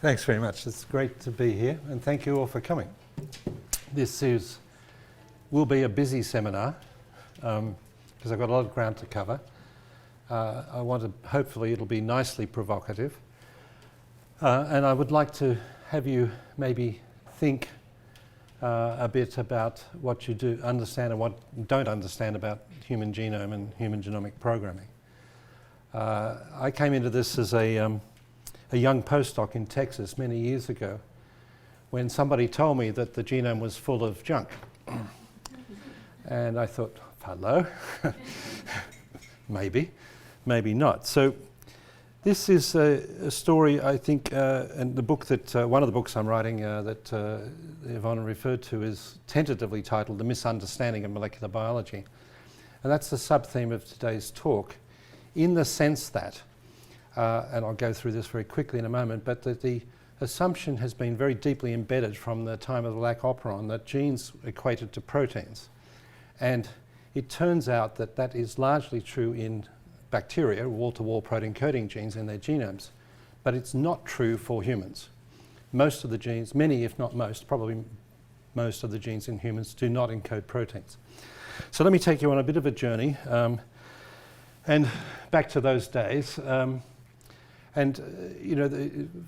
Thanks very much. It's great to be here, and thank you all for coming. This will be a busy seminar because I've got a lot of ground to cover. Hopefully it'll be nicely provocative. And I would like to have you maybe think a bit about what you do understand and what you don't understand about human genome and human genomic programming. I came into this as a young postdoc in Texas many years ago when somebody told me that the genome was full of junk. And I thought, hello? Maybe not. So this is a story, I think, and the book that, one of the books I'm writing that Yvonne referred to is tentatively titled The Misunderstanding of Molecular Biology. And that's the sub-theme of today's talk, in the sense that, and I'll go through this very quickly in a moment, but that the assumption has been very deeply embedded from the time of the Lac operon that genes equated to proteins. And it turns out that that is largely true in bacteria, wall-to-wall protein coding genes in their genomes, but it's not true for humans. Most of the genes, many if not most, probably most of the genes in humans do not encode proteins. So let me take you on a bit of a journey and back to those days. You know,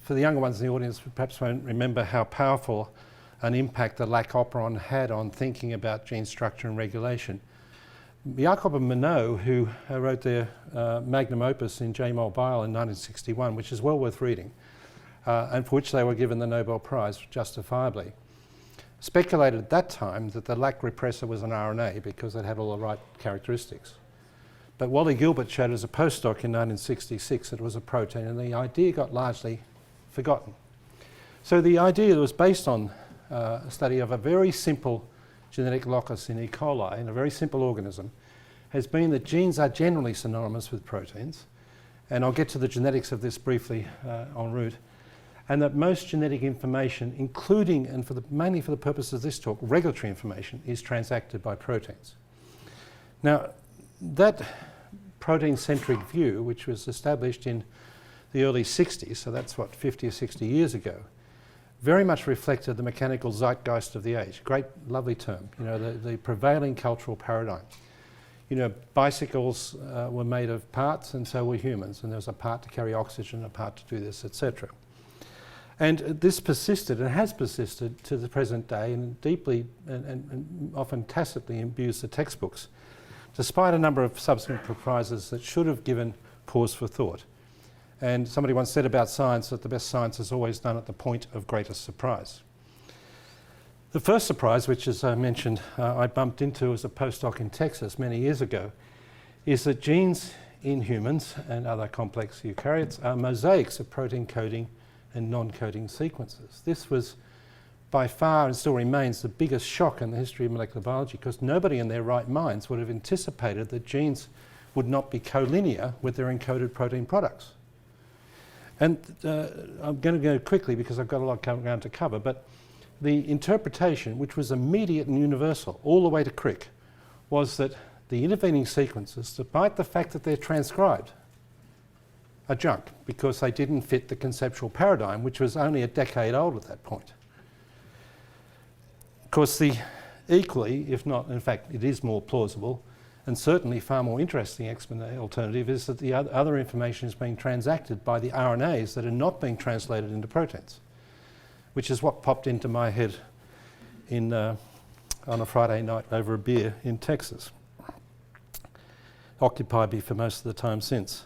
for the younger ones in the audience, perhaps won't remember how powerful an impact the Lac operon had on thinking about gene structure and regulation. Jacob and Monod, who wrote their magnum opus in J-Mol Bio in 1961, which is well worth reading, and for which they were given the Nobel Prize justifiably, speculated at that time that the Lac repressor was an RNA because it had all the right characteristics. But Wally Gilbert showed as a postdoc in 1966 that it was a protein, and the idea got largely forgotten. So the idea was based on a study of a very simple genetic locus in E. coli, in a very simple organism, has been that genes are generally synonymous with proteins, and I'll get to the genetics of this briefly en route, and that most genetic information, including, and mainly for the purpose of this talk, regulatory information, is transacted by proteins. Now, that protein-centric view, which was established in the early 60s, so that's what, 50 or 60 years ago, very much reflected the mechanical zeitgeist of the age. Great, lovely term, you know, the prevailing cultural paradigm. You know, bicycles were made of parts, and so were humans, and there was a part to carry oxygen, a part to do this, etc. And this persisted, and has persisted to the present day, and deeply and often tacitly imbues the textbooks, despite a number of subsequent prizes that should have given pause for thought. And somebody once said about science that the best science is always done at the point of greatest surprise. The first surprise, which as I mentioned, I bumped into as a postdoc in Texas many years ago, is that genes in humans and other complex eukaryotes are mosaics of protein coding and non-coding sequences. This was by far, and still remains, the biggest shock in the history of molecular biology, because nobody in their right minds would have anticipated that genes would not be collinear with their encoded protein products. And I'm going to go quickly because I've got a lot of ground to cover, but the interpretation, which was immediate and universal all the way to Crick, was that the intervening sequences, despite the fact that they're transcribed, are junk because they didn't fit the conceptual paradigm, which was only a decade old at that point. Of course, the equally, if not, in fact, it is more plausible, and certainly far more interesting alternative is that the other information is being transacted by the RNAs that are not being translated into proteins, which is what popped into my head in, on a Friday night over a beer in Texas. Occupied me for most of the time since.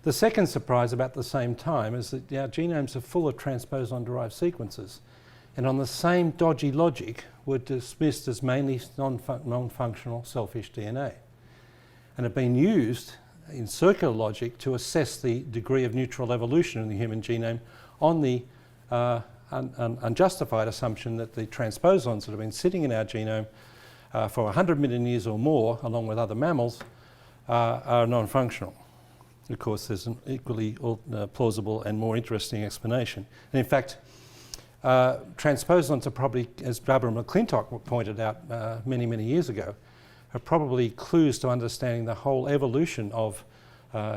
The second surprise about the same time is that our genomes are full of transposon-derived sequences, and on the same dodgy logic were dismissed as mainly non-functional selfish DNA, and have been used in circular logic to assess the degree of neutral evolution in the human genome on the unjustified assumption that the transposons that have been sitting in our genome for 100 million years or more, along with other mammals, are non-functional. Of course, there's an equally plausible and more interesting explanation. And in fact, transposons are probably, as Barbara McClintock pointed out many, many years ago, are probably clues to understanding the whole evolution of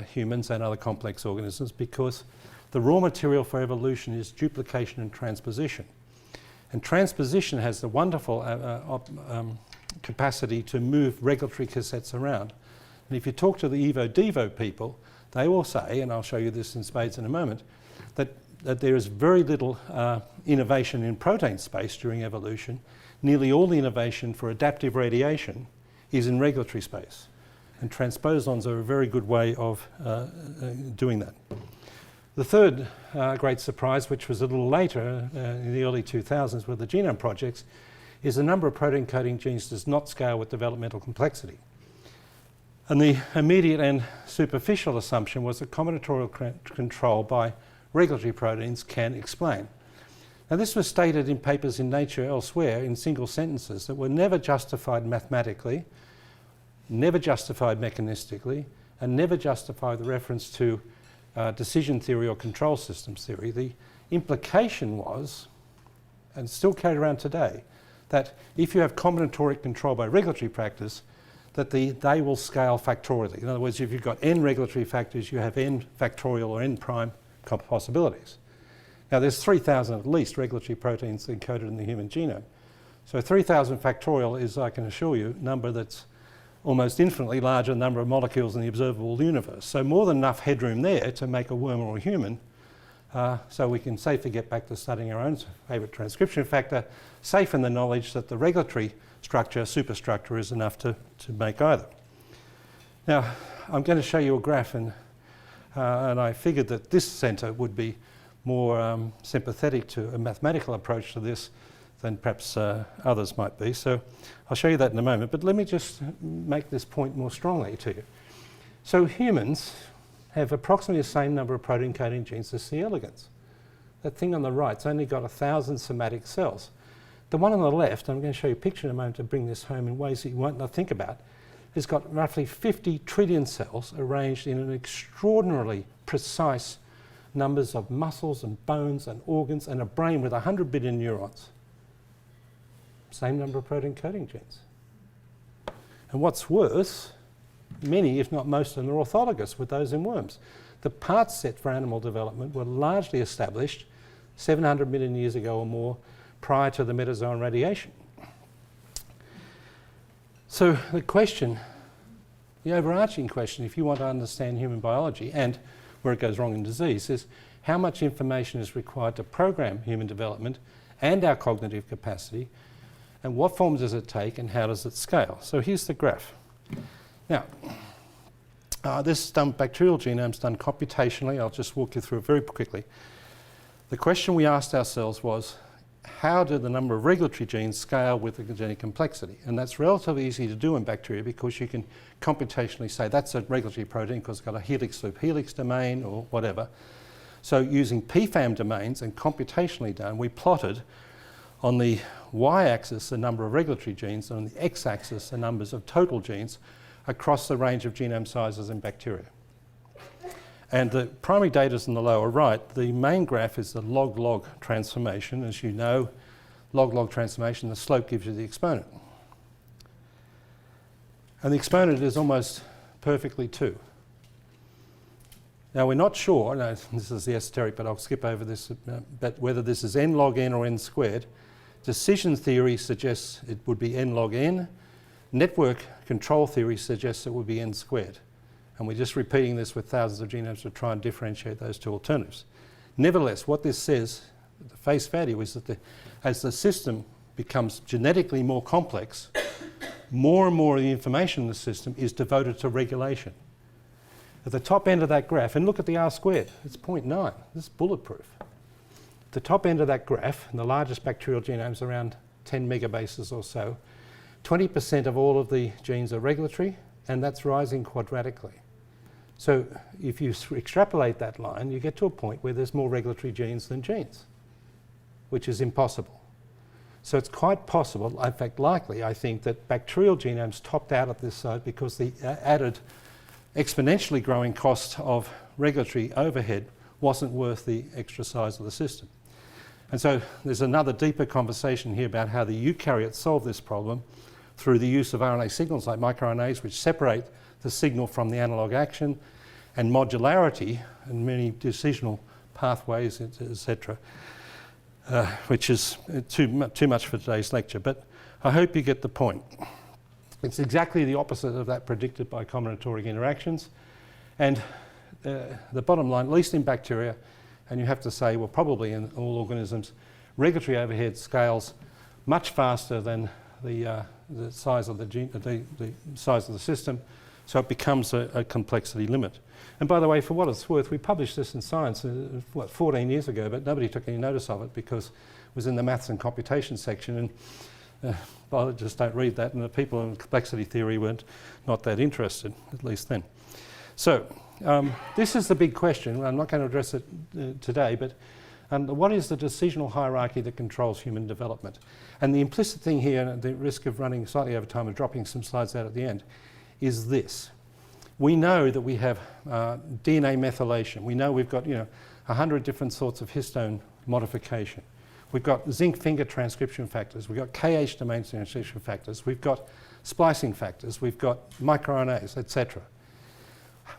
humans and other complex organisms, because the raw material for evolution is duplication and transposition. And transposition has the wonderful capacity to move regulatory cassettes around. And if you talk to the Evo-Devo people, they all say, and I'll show you this in spades in a moment, that there is very little innovation in protein space during evolution. Nearly all the innovation for adaptive radiation is in regulatory space. And transposons are a very good way of doing that. The third great surprise, which was a little later in the early 2000s with the genome projects, is the number of protein coding genes does not scale with developmental complexity. And the immediate and superficial assumption was that combinatorial control by regulatory proteins can explain. Now, this was stated in papers in Nature elsewhere in single sentences that were never justified mathematically, never justified mechanistically, and never justified the reference to decision theory or control systems theory. The implication was, and still carried around today, that if you have combinatoric control by regulatory practice, that they will scale factorially. In other words, if you've got n regulatory factors, you have n factorial or n prime possibilities. Now, there's 3,000 at least regulatory proteins encoded in the human genome. So 3,000 factorial is, I can assure you, a number that's almost infinitely larger number of molecules in the observable universe. So more than enough headroom there to make a worm or a human, so we can safely get back to studying our own favourite transcription factor, safe in the knowledge that the regulatory structure, superstructure, is enough to make either. Now, I'm going to show you a graph, and I figured that this centre would be more sympathetic to a mathematical approach to this than perhaps others might be. So I'll show you that in a moment, but let me just make this point more strongly to you. So humans have approximately the same number of protein coding genes as C. elegans. That thing on the right's only got 1,000 somatic cells. The one on the left, I'm going to show you a picture in a moment to bring this home in ways that you won't not think about, has got roughly 50 trillion cells arranged in an extraordinarily precise numbers of muscles and bones and organs and a brain with 100 billion neurons. Same number of protein coding genes. And what's worse, many, if not most of them, are orthologous with those in worms. The part set for animal development were largely established 700 million years ago or more prior to the metazoan radiation. So the question, the overarching question, if you want to understand human biology and where it goes wrong in disease, is how much information is required to program human development and our cognitive capacity, and what form does it take and how does it scale? So here's the graph. Now, this bacterial genome's done computationally. I'll just walk you through it very quickly. The question we asked ourselves was, how do the number of regulatory genes scale with the genetic complexity? And that's relatively easy to do in bacteria because you can computationally say that's a regulatory protein because it's got a helix loop helix domain or whatever. So using PFAM domains and computationally done, we plotted on the y-axis the number of regulatory genes and on the x-axis the numbers of total genes across the range of genome sizes in bacteria. And the primary data is in the lower right. The main graph is the log-log transformation. As you know, log-log transformation, the slope gives you the exponent. And the exponent is almost perfectly 2. Now, we're not sure, no, this is the esoteric, but I'll skip over this, but whether this is n log n or n squared. Decision theory suggests it would be n log n. Network control theory suggests it would be n squared. And we're just repeating this with thousands of genomes to try and differentiate those two alternatives. Nevertheless, what this says, the face value, is that as the system becomes genetically more complex, more and more of the information in the system is devoted to regulation. At the top end of that graph, and look at the R squared, it's 0.9, this is bulletproof. At the top end of that graph, and the largest bacterial genomes around 10 megabases or so, 20% of all of the genes are regulatory, and that's rising quadratically. So if you extrapolate that line, you get to a point where there's more regulatory genes than genes, which is impossible. So it's quite possible, in fact likely, I think, that bacterial genomes topped out at this side because the added exponentially growing cost of regulatory overhead wasn't worth the extra size of the system. And so there's another deeper conversation here about how the eukaryotes solve this problem through the use of RNA signals like microRNAs, which separate the signal from the analog action, and modularity and many decisional pathways, etc., which is too much for today's lecture. But I hope you get the point. It's exactly the opposite of that predicted by combinatoric interactions. And the bottom line, at least in bacteria, and you have to say, well, probably in all organisms, regulatory overhead scales much faster than the size of the size of the system, so it becomes a complexity limit. And by the way, for what it's worth, we published this in Science 14 years ago, but nobody took any notice of it because it was in the maths and computation section, and biologists don't read that, and the people in complexity theory weren't not that interested, at least then. So this is the big question. I'm not going to address it today, but what is the decisional hierarchy that controls human development? And the implicit thing here, and at the risk of running slightly over time and dropping some slides out at the end, is this. We know that we have DNA methylation. We know we've got 100 different sorts of histone modification. We've got zinc finger transcription factors. We've got KH domain transcription factors. We've got splicing factors. We've got microRNAs, etc.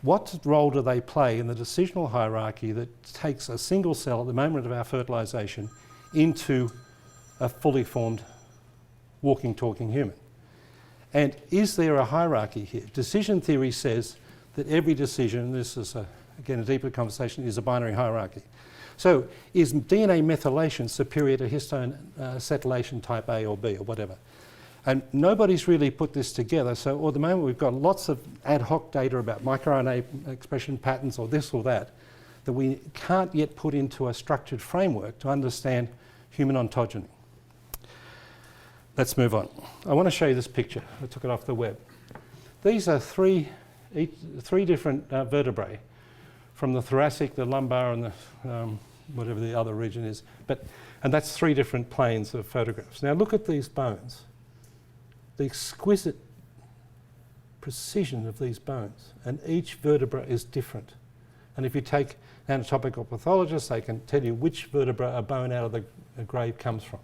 What role do they play in the decisional hierarchy that takes a single cell at the moment of our fertilization into a fully formed walking, talking human? And is there a hierarchy here? Decision theory says that every decision, this is again a deeper conversation, is a binary hierarchy. So is DNA methylation superior to histone acetylation type A or B or whatever? And nobody's really put this together. So at the moment we've got lots of ad hoc data about microRNA expression patterns or this or that we can't yet put into a structured framework to understand human ontogeny. Let's move on. I want to show you this picture. I took it off the web. These are three different vertebrae, from the thoracic, the lumbar, and the whatever the other region is. And that's three different planes of photographs. Now look at these bones. The exquisite precision of these bones, and each vertebra is different. And if you take anatomical pathologists, they can tell you which vertebra a bone out of the grave comes from.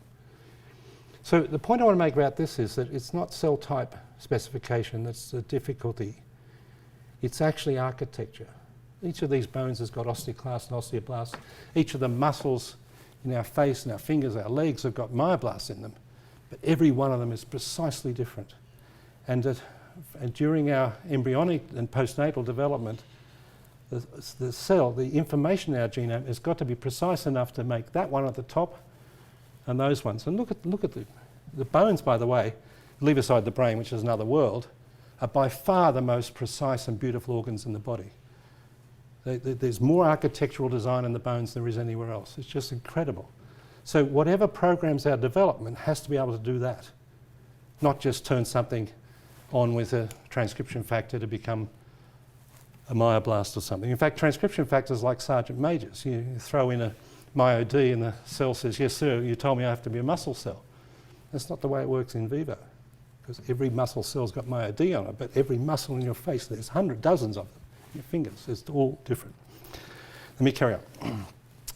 So the point I want to make about this is that it's not cell type specification that's the difficulty. It's actually architecture. Each of these bones has got osteoclasts and osteoblasts. Each of the muscles in our face and our fingers, our legs have got myoblasts in them. But every one of them is precisely different. And during our embryonic and postnatal development, the cell, the information in our genome has got to be precise enough to make that one at the top and those ones. And look at the bones, by the way, leave aside the brain, which is another world, are by far the most precise and beautiful organs in the body. There's more architectural design in the bones than there is anywhere else. It's just incredible. So whatever programs our development has to be able to do that, not just turn something on with a transcription factor to become a myoblast or something. In fact, transcription factors like sergeant majors. You throw in a MyoD and the cell says, yes sir, you told me I have to be a muscle cell. That's not the way it works in vivo, because every muscle cell's got MyoD on it, but every muscle in your face, there's dozens of them. Your fingers, it's all different. Let me carry on.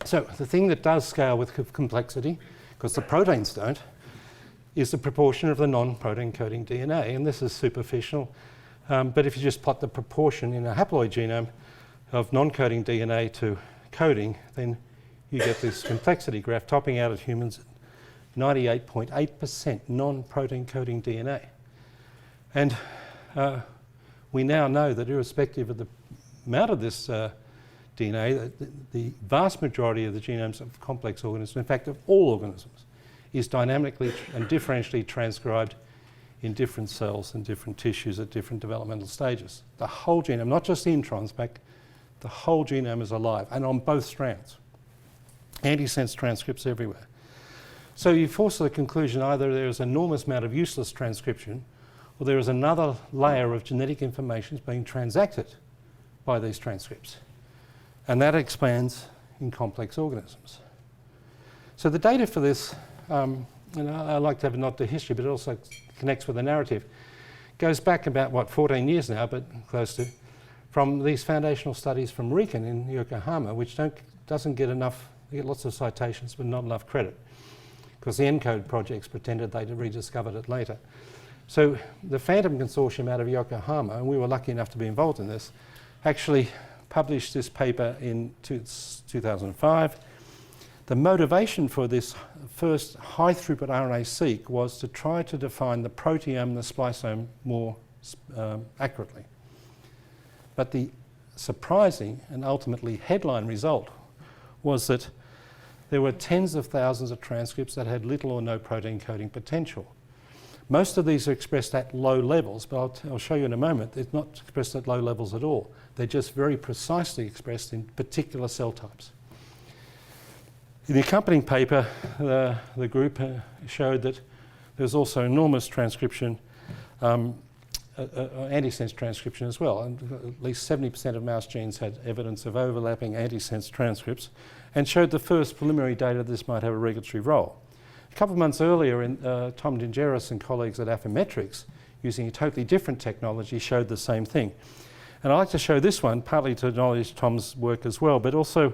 So the thing that does scale with complexity, because the proteins don't, is the proportion of the non-protein coding DNA, and this is superficial, but if you just plot the proportion in a haploid genome of non-coding DNA to coding, then you get this complexity graph topping out at humans at 98.8% non-protein coding DNA. And we now know that irrespective of the amount of this DNA, the vast majority of the genomes of complex organisms, in fact of all organisms, is dynamically and differentially transcribed in different cells and different tissues at different developmental stages. The whole genome, not just the introns, back, the whole genome is alive, and on both strands. Antisense transcripts everywhere. So you force the conclusion either there is an enormous amount of useless transcription, or there is another layer of genetic information being transacted by these transcripts. And that expands in complex organisms. So the data for this, and I like to have a nod to history, but it also connects with the narrative, goes back about, 14 years now, but close to, from these foundational studies from Riken in Yokohama, which doesn't get enough, they get lots of citations, but not enough credit, because the ENCODE projects pretended they'd rediscovered it later. So the Phantom Consortium out of Yokohama, and we were lucky enough to be involved in this, actually published this paper in 2005. The motivation for this first high-throughput RNA-seq was to try to define the proteome and the spliceome more accurately. But the surprising and ultimately headline result was that there were tens of thousands of transcripts that had little or no protein coding potential. Most of these are expressed at low levels, but I'll show you in a moment, they're not expressed at low levels at all. They're just very precisely expressed in particular cell types. In the accompanying paper, the group showed that there's also enormous transcription, antisense transcription as well, and at least 70% of mouse genes had evidence of overlapping antisense transcripts, and showed the first preliminary data this might have a regulatory role. A couple of months earlier, Tom Dingeris and colleagues at Affymetrix, using a totally different technology, showed the same thing. And I'd like to show this one, partly to acknowledge Tom's work as well, but also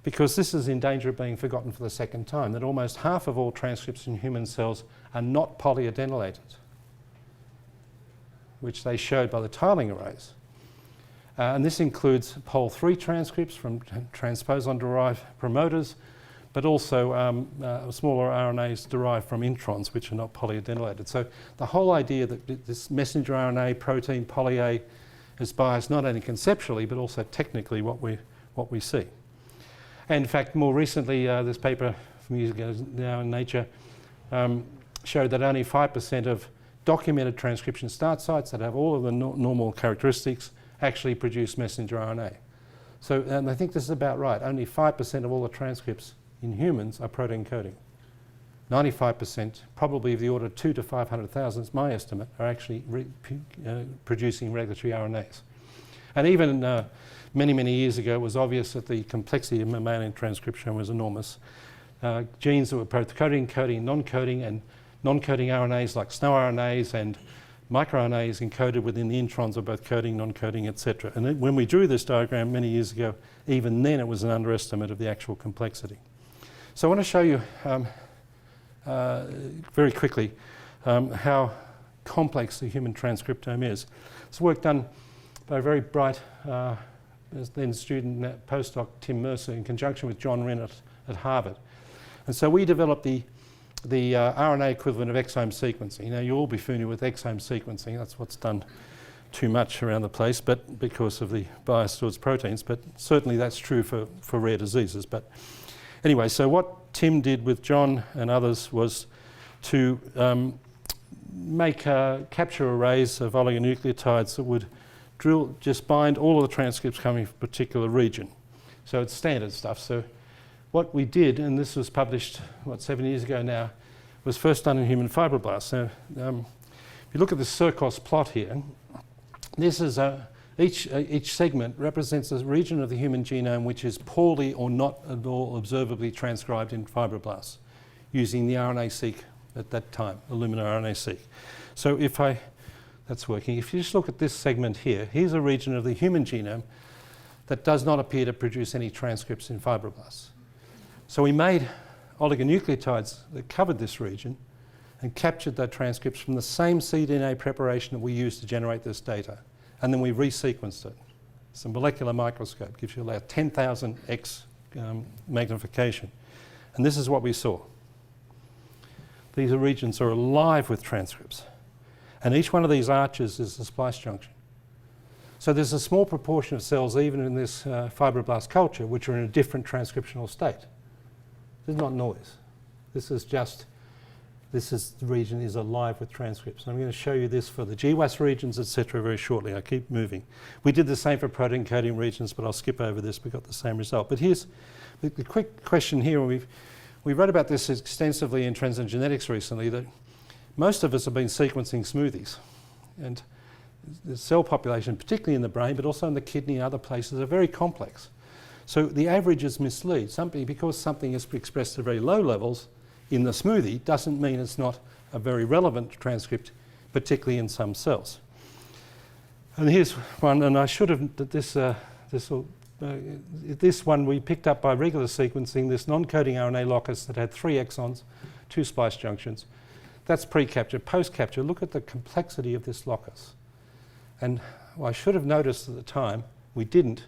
because this is in danger of being forgotten for the second time, that almost half of all transcripts in human cells are not polyadenylated, which they showed by the tiling arrays. And this includes Pol3 transcripts from transposon-derived promoters, but also smaller RNAs derived from introns, which are not polyadenylated. So the whole idea that this messenger RNA protein poly-A is biased not only conceptually, but also technically what we see. And in fact, more recently, this paper from years ago now in Nature showed that only 5% of documented transcription start sites that have all of the normal characteristics actually produce messenger RNA. So and I think this is about right. Only 5% of all the transcripts in humans are protein coding. 95%, probably of the order 2 to 500,000, is my estimate, are actually producing regulatory RNAs. And even many, many years ago, it was obvious that the complexity of mammalian transcription was enormous. Genes that were both coding, non-coding, and non-coding RNAs like SNO-RNAs and microRNAs encoded within the introns of both coding, non-coding, etc. And then when we drew this diagram many years ago, even then it was an underestimate of the actual complexity. So I want to show you very quickly how complex the human transcriptome is. It's work done by a very bright then student postdoc Tim Mercer in conjunction with John Wren at Harvard. And so we developed the RNA equivalent of exome sequencing. Now you'll all be familiar with exome sequencing. That's what's done too much around the place, but because of the bias towards proteins, but certainly that's true for rare diseases. But anyway, so what Tim did with John and others was to make capture arrays of oligonucleotides that would just bind all of the transcripts coming from a particular region. So it's standard stuff. So what we did, and this was published, 7 years ago now, was first done in human fibroblasts. So if you look at the Circos plot here, this is each segment represents a region of the human genome which is poorly or not at all observably transcribed in fibroblasts using the RNA-seq at that time, Illumina RNA-seq. So that's working. If you just look at this segment here, here's a region of the human genome that does not appear to produce any transcripts in fibroblasts. So we made oligonucleotides that covered this region and captured the transcripts from the same cDNA preparation that we used to generate this data. And then we resequenced it. It's a molecular microscope, gives you about 10,000x magnification. And this is what we saw. These regions are alive with transcripts. And each one of these arches is a splice junction. So there's a small proportion of cells, even in this fibroblast culture, which are in a different transcriptional state. This is not noise. This is the region is alive with transcripts. I'm going to show you this for the GWAS regions, etc. very shortly. I keep moving. We did the same for protein coding regions, but I'll skip over this. We got the same result. But here's the quick question here. We wrote about this extensively in Trends in Genetics recently, that most of us have been sequencing smoothies. And the cell population, particularly in the brain, but also in the kidney and other places, are very complex. So the averages mislead. Because something is expressed at very low levels in the smoothie doesn't mean it's not a very relevant transcript, particularly in some cells. And here's one, and I should have, this one we picked up by regular sequencing, this non-coding RNA locus that had 3 exons, 2 splice junctions. That's pre-capture. Post-capture, look at the complexity of this locus. And I should have noticed at the time, we didn't,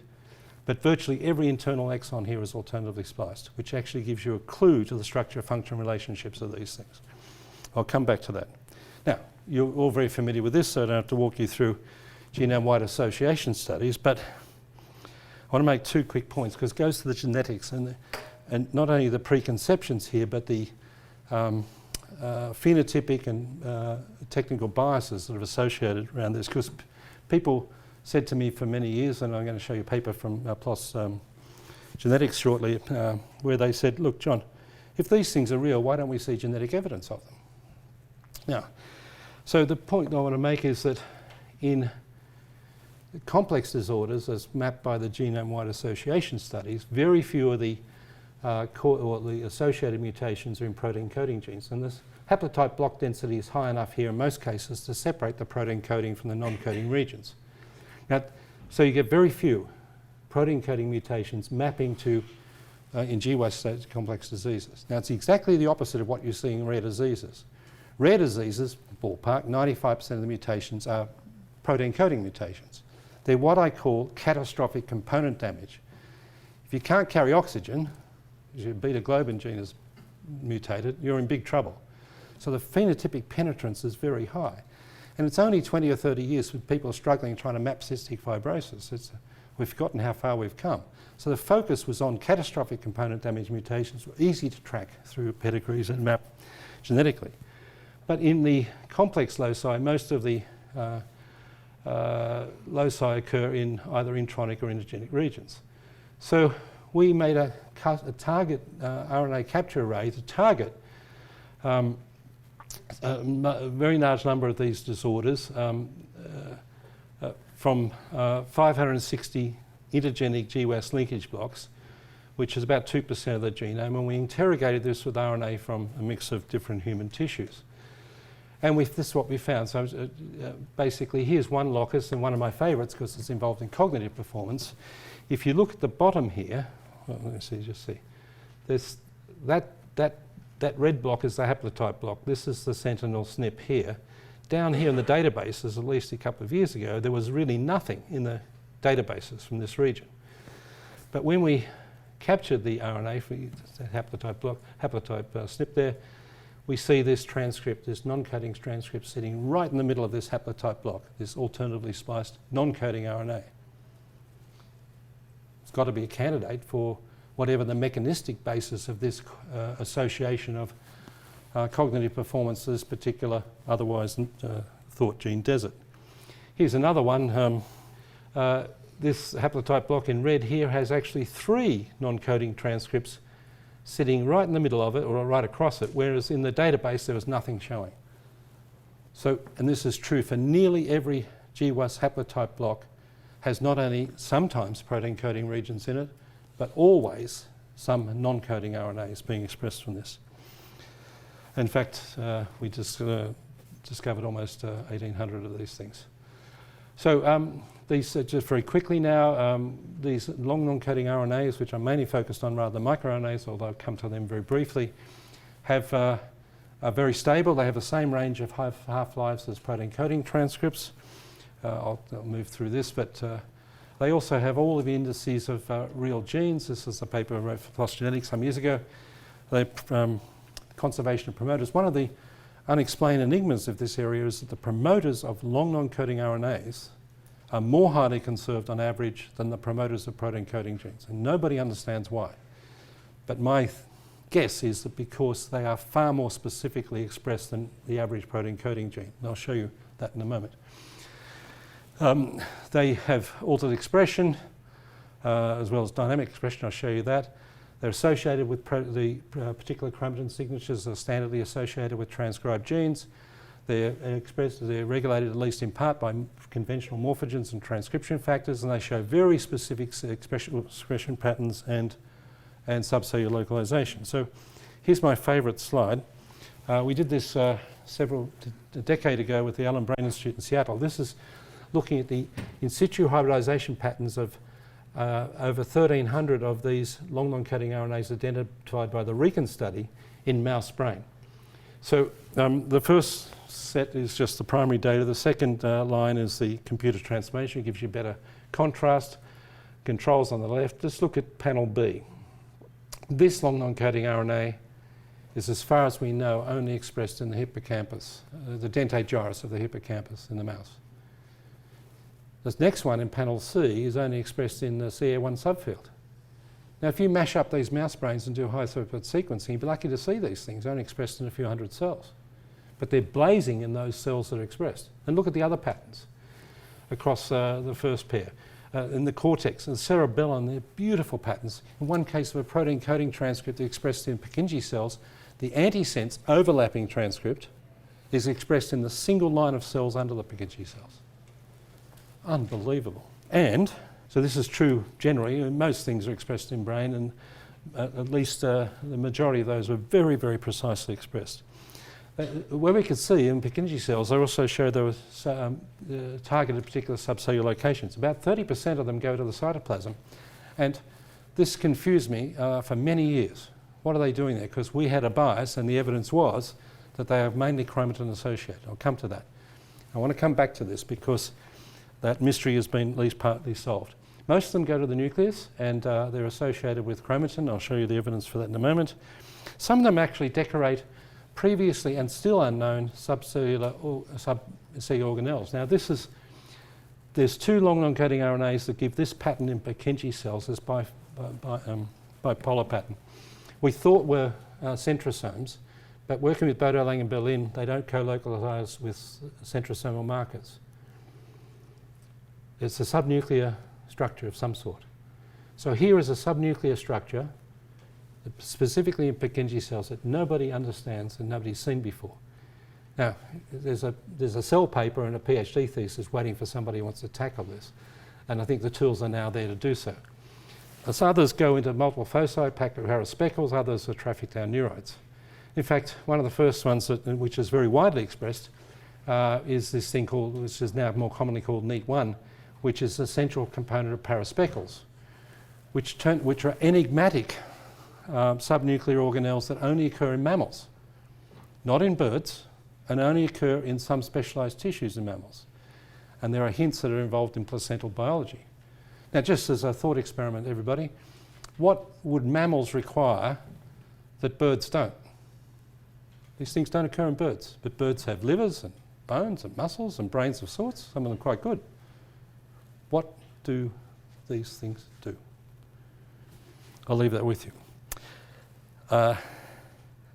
But virtually every internal exon here is alternatively spliced, which actually gives you a clue to the structure-function relationships of these things. I'll come back to that. Now, you're all very familiar with this, so I don't have to walk you through genome-wide association studies, but I want to make two quick points because it goes to the genetics and not only the preconceptions here, but the phenotypic and technical biases that are associated around this. Because people said to me for many years, and I'm going to show you a paper from PLOS Genetics shortly, where they said, look, John, if these things are real, why don't we see genetic evidence of them? Now, so the point I want to make is that in complex disorders, as mapped by the genome-wide association studies, very few of the the associated mutations are in protein coding genes. And this haplotype block density is high enough here in most cases to separate the protein coding from the non-coding regions. Now, so you get very few protein coding mutations mapping to in GWAS complex diseases. Now, it's exactly the opposite of what you see in rare diseases. Rare diseases, ballpark, 95% of the mutations are protein coding mutations. They're what I call catastrophic component damage. If you can't carry oxygen, your beta-globin gene is mutated, you're in big trouble. So the phenotypic penetrance is very high. And it's only 20 or 30 years with people struggling trying to map cystic fibrosis. We've forgotten how far we've come. So the focus was on catastrophic component damage mutations, were easy to track through pedigrees and map genetically. But in the complex loci, most of the loci occur in either intronic or intergenic regions. So we made a target RNA capture array to target a very large number of these disorders from 560 intergenic GWAS linkage blocks, which is about 2% of the genome, and we interrogated this with RNA from a mix of different human tissues. And this is what we found. So basically, here's one locus, and one of my favourites because it's involved in cognitive performance. If you look at the bottom here, well, let me see, just see. There's that red block is the haplotype block. This is the sentinel SNP here. Down here in the databases, at least a couple of years ago, there was really nothing in the databases from this region. But when we captured the RNA for that haplotype block, haplotype SNP there, we see this transcript, this non-coding transcript sitting right in the middle of this haplotype block, this alternatively spliced non-coding RNA. It's got to be a candidate for whatever the mechanistic basis of this association of cognitive performance to this particular otherwise thought gene desert. Here's another one. This haplotype block in red here has actually 3 non-coding transcripts sitting right in the middle of it or right across it, whereas in the database there was nothing showing. So, and this is true for nearly every GWAS haplotype block, has not only sometimes protein coding regions in it, but always some non-coding RNAs being expressed from this. In fact, we just discovered almost 1,800 of these things. So these, just very quickly now, these long non-coding RNAs, which I'm mainly focused on rather than microRNAs, although I'll come to them very briefly, are very stable. They have the same range of half-lives as protein coding transcripts. I'll move through this, but they also have all of the indices of real genes. This is a paper I wrote for PLOS Genetics some years ago. Conservation of promoters. One of the unexplained enigmas of this area is that the promoters of long non-coding RNAs are more highly conserved on average than the promoters of protein coding genes, and nobody understands why. But my guess is that because they are far more specifically expressed than the average protein coding gene, and I'll show you that in a moment. They have altered expression as well as dynamic expression. I'll show you that. They're associated with the particular chromatin signatures are standardly associated with transcribed genes. They're regulated at least in part by conventional morphogens and transcription factors, and they show very specific expression patterns and subcellular localization. So here's my favorite slide. We did this a decade ago with the Allen Brain Institute in Seattle. This is looking at the in situ hybridization patterns of over 1,300 of these long non-coding RNAs identified by the RECON study in mouse brain. So the first set is just the primary data. The second line is the computer transformation. It gives you better contrast. controls on the left. Just look at panel B. This long non-coding RNA is, as far as we know, only expressed in the hippocampus, the dentate gyrus of the hippocampus in the mouse. This next one in panel C is only expressed in the CA1 subfield. Now, if you mash up these mouse brains and do high throughput sequencing, you'd be lucky to see these things only expressed in a few hundred cells. But they're blazing in those cells that are expressed. And look at the other patterns across the first pair. In the cortex and the cerebellum, they're beautiful patterns. In one case of a protein coding transcript expressed in Purkinje cells, the antisense overlapping transcript is expressed in the single line of cells under the Purkinje cells. Unbelievable. And so this is true generally. Most things are expressed in brain, and at least the majority of those were very, very precisely expressed. Where we could see in Purkinje cells, they also showed they were targeted particular subcellular locations. About 30% of them go to the cytoplasm. And this confused me for many years. What are they doing there? Because we had a bias, and the evidence was that they are mainly chromatin associated. I'll come to that. I want to come back to this because that mystery has been at least partly solved. Most of them go to the nucleus, and they're associated with chromatin. I'll show you the evidence for that in a moment. Some of them actually decorate previously and still unknown subcellular or sub-C organelles. Now, there's two long non-coding RNAs that give this pattern in Purkinje cells, this bipolar pattern. We thought were centrosomes, but working with Bodo, Lang and Berlin, they don't co-localize with centrosomal markers. It's a subnuclear structure of some sort. So here is a subnuclear structure, specifically in Purkinje cells, that nobody understands and nobody's seen before. Now, there's a cell paper and a PhD thesis waiting for somebody who wants to tackle this, and I think the tools are now there to do so. As others go into multiple foci, packed with Harris speckles, others are trafficked down neuroids. In fact, one of the first ones which is very widely expressed is this thing called, which is now more commonly called NEAT1, which is a central component of paraspeckles, which are enigmatic subnuclear organelles that only occur in mammals, not in birds, and only occur in some specialized tissues in mammals. And there are hints that are involved in placental biology. Now, just as a thought experiment, everybody, what would mammals require that birds don't? These things don't occur in birds, but birds have livers and bones and muscles and brains of sorts, some of them quite good. What do these things do? I'll leave that with you.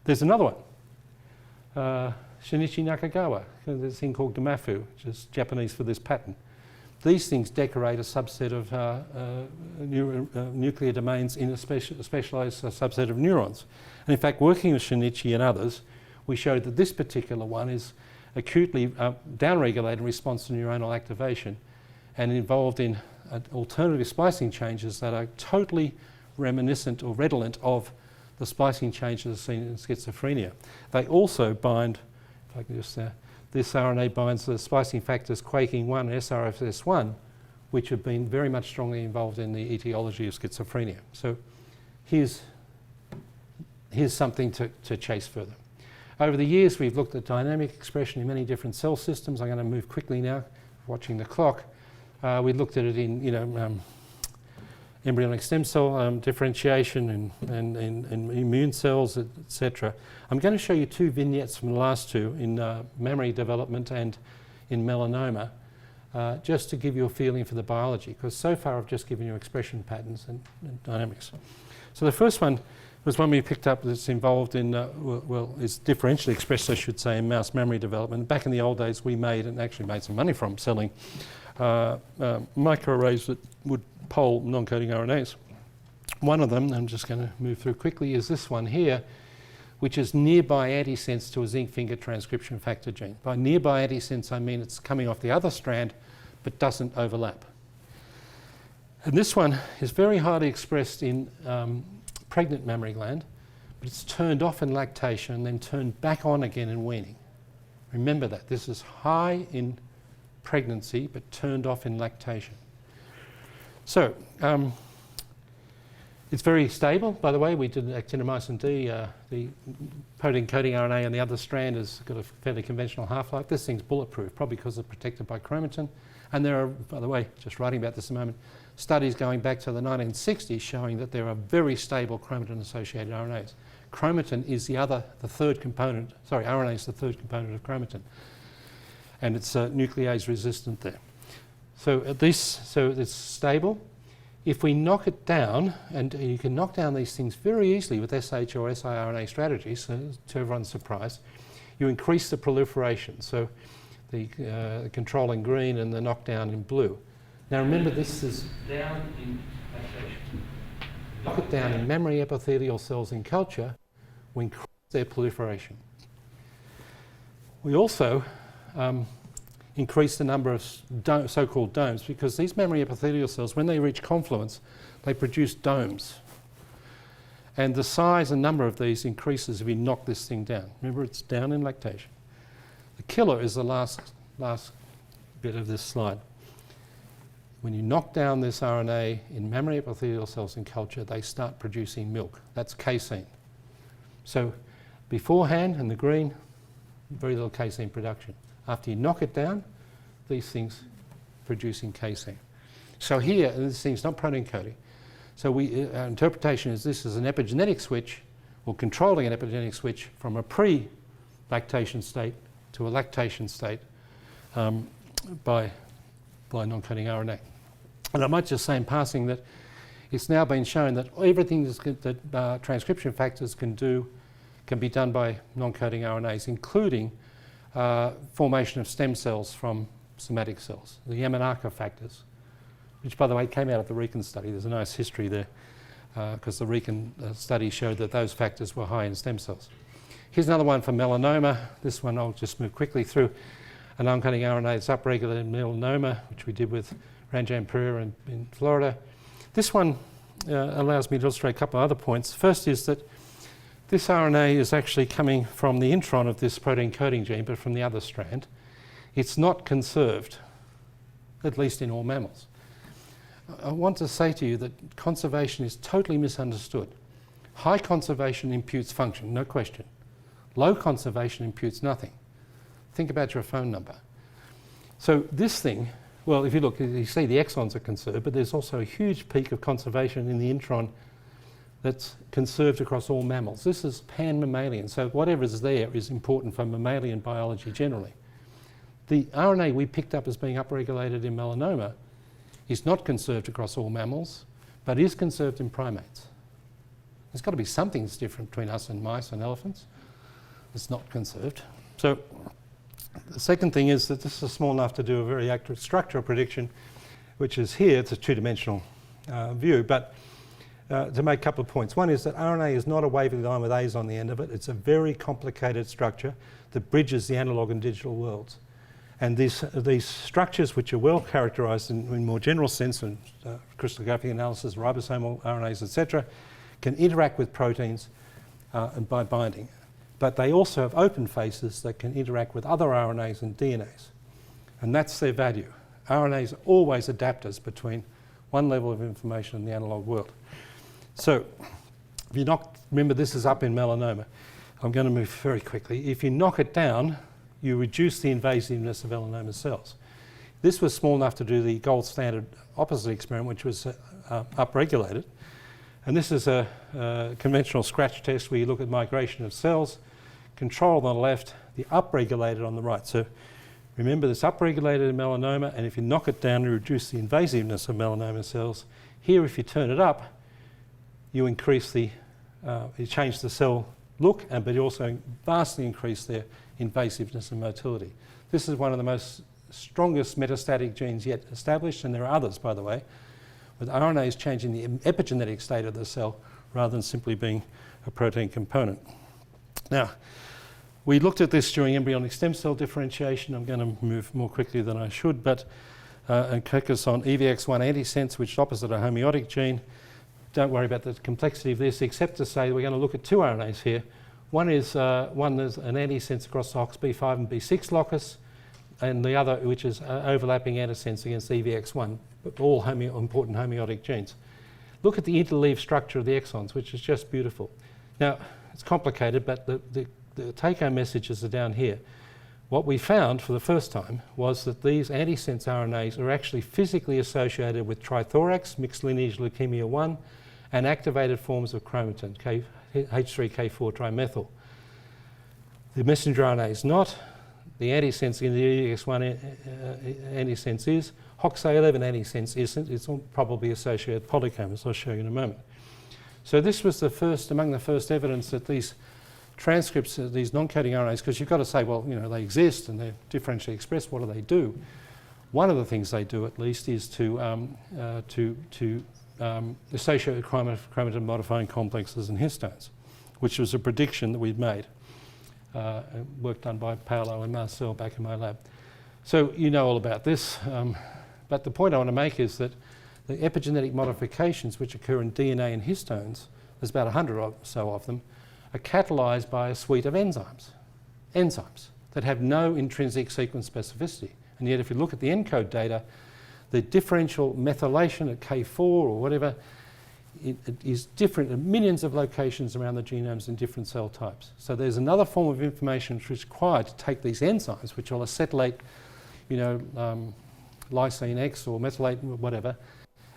There's another one, Shinichi Nakagawa. There's a thing called Damafu, which is Japanese for this pattern. These things decorate a subset of nuclear domains in a specialized subset of neurons. And in fact, working with Shinichi and others, we showed that this particular one is acutely downregulated in response to neuronal activation and involved in alternative splicing changes that are totally reminiscent or redolent of the splicing changes seen in schizophrenia. They also bind, if I can just, this RNA binds the splicing factors Quaking-1 and SRFS1, which have been very much strongly involved in the etiology of schizophrenia. So here's something to chase further. Over the years, we've looked at dynamic expression in many different cell systems. I'm going to move quickly now, watching the clock. We looked at it in, embryonic stem cell differentiation and immune cells, etc. I'm going to show you two vignettes from the last two in memory development and in melanoma, just to give you a feeling for the biology, because so far I've just given you expression patterns and dynamics. So the first one was one we picked up that's involved in, is differentially expressed, I should say, in mouse memory development. Back in the old days, we made, and actually made some money from selling microarrays that would poll non-coding RNAs. One of them, I'm just going to move through quickly, is this one here, which is nearby antisense to a zinc finger transcription factor gene. By nearby antisense, I mean it's coming off the other strand, but doesn't overlap. And this one is very highly expressed in pregnant mammary gland, but it's turned off in lactation and then turned back on again in weaning. Remember that. This is high in pregnancy, but turned off in lactation. So, it's very stable, by the way. We did actinomycin D, the protein-coding RNA on the other strand has got a fairly conventional half-life. This thing's bulletproof, probably because it's protected by chromatin. And there are, by the way, just writing about this a moment, studies going back to the 1960s showing that there are very stable chromatin-associated RNAs. Chromatin is the third component, sorry, RNA is the third component of chromatin. And it's nuclease resistant there. So it's stable. If we knock it down, and you can knock down these things very easily with SH or siRNA strategies, so to everyone's surprise, you increase the proliferation. So the control in green and the knockdown in blue. Now remember, this is down in lactation. Knock it down in mammary epithelial cells in culture, we increase their proliferation. We also increase the number of so-called domes, because these mammary epithelial cells, when they reach confluence, they produce domes. And the size and number of these increases if you knock this thing down. Remember, it's down in lactation. The killer is the last bit of this slide. When you knock down this RNA in mammary epithelial cells in culture, they start producing milk. That's casein. So beforehand, in the green, very little casein production. After you knock it down, these things producing casein. So here, and this thing's not protein coding. So our interpretation is this is an epigenetic switch, or controlling an epigenetic switch from a pre-lactation state to a lactation state by non-coding RNA. And I might just say in passing that it's now been shown that everything that transcription factors can be done by non-coding RNAs, including formation of stem cells from somatic cells, the Yamanaka factors, which, by the way, came out of the Riken study. There's a nice history there because the Riken study showed that those factors were high in stem cells. Here's another one for melanoma. This one I'll just move quickly through. A non-coding RNA that's upregulated in melanoma, which we did with Ranjan Pereira in Florida. This one allows me to illustrate a couple of other points. First is that this RNA is actually coming from the intron of this protein coding gene, but from the other strand. It's not conserved, at least in all mammals. I want to say to you that conservation is totally misunderstood. High conservation imputes function, no question. Low conservation imputes nothing. Think about your phone number. So this thing, well, if you look, you see the exons are conserved, but there's also a huge peak of conservation in the intron that's conserved across all mammals. This is pan-mammalian, so whatever is there is important for mammalian biology generally. The RNA we picked up as being upregulated in melanoma is not conserved across all mammals, but is conserved in primates. There's got to be something that's different between us and mice and elephants. It's not conserved. So the second thing is that this is small enough to do a very accurate structural prediction, which is here. It's a two-dimensional view, but to make a couple of points. One is that RNA is not a wavy line with A's on the end of it. It's a very complicated structure that bridges the analog and digital worlds. And these structures, which are well characterized in more general sense, in crystallographic analysis, ribosomal RNAs, etc., can interact with proteins and by binding. But they also have open faces that can interact with other RNAs and DNAs. And that's their value. RNAs are always adapters between one level of information and the analog world. So, if you remember this is up in melanoma. I'm going to move very quickly. If you knock it down, you reduce the invasiveness of melanoma cells. This was small enough to do the gold standard opposite experiment, which was upregulated. And this is a conventional scratch test where you look at migration of cells, control on the left, the upregulated on the right. So remember this upregulated in melanoma, and if you knock it down, you reduce the invasiveness of melanoma cells. Here, if you turn it up, you increase you change the cell look, but you also vastly increase their invasiveness and motility. This is one of the most strongest metastatic genes yet established, and there are others, by the way, with RNAs changing the epigenetic state of the cell rather than simply being a protein component. Now, we looked at this during embryonic stem cell differentiation. I'm going to move more quickly than I should, but and focus on EVX1 antisense, which is opposite a homeotic gene. Don't worry about the complexity of this, except to say we're going to look at two RNAs here. One is there's an antisense across the HOXB5 and B6 locus, and the other, which is overlapping antisense against EVX1, but all important homeotic genes. Look at the interleaved structure of the exons, which is just beautiful. Now, it's complicated, but the take-home messages are down here. what we found for the first time was that these antisense RNAs are actually physically associated with trithorax, mixed lineage leukemia 1, and activated forms of chromatin, H3K4 trimethyl. The messenger RNA is not. The antisense in the EX1 antisense is. HOXA11 antisense isn't. It's probably associated with polycomb, I'll show you in a moment. So this was the first, among the first evidence that these transcripts, these non-coding RNAs, because you've got to say, well, you know, they exist and they're differentially expressed. What do they do? One of the things they do, at least, is to associate with chromatin modifying complexes and histones, which was a prediction that we'd made. Work done by Paolo and Marcel back in my lab. So you know all about this, but the point I want to make is that the epigenetic modifications which occur in DNA and histones, there's about 100 or so of them, are catalysed by a suite of enzymes that have no intrinsic sequence specificity. And yet if you look at the ENCODE data, the differential methylation at K4 or whatever, it is different at millions of locations around the genomes in different cell types. So there's another form of information which is required to take these enzymes, which will acetylate, you know, lysine X or methylate whatever,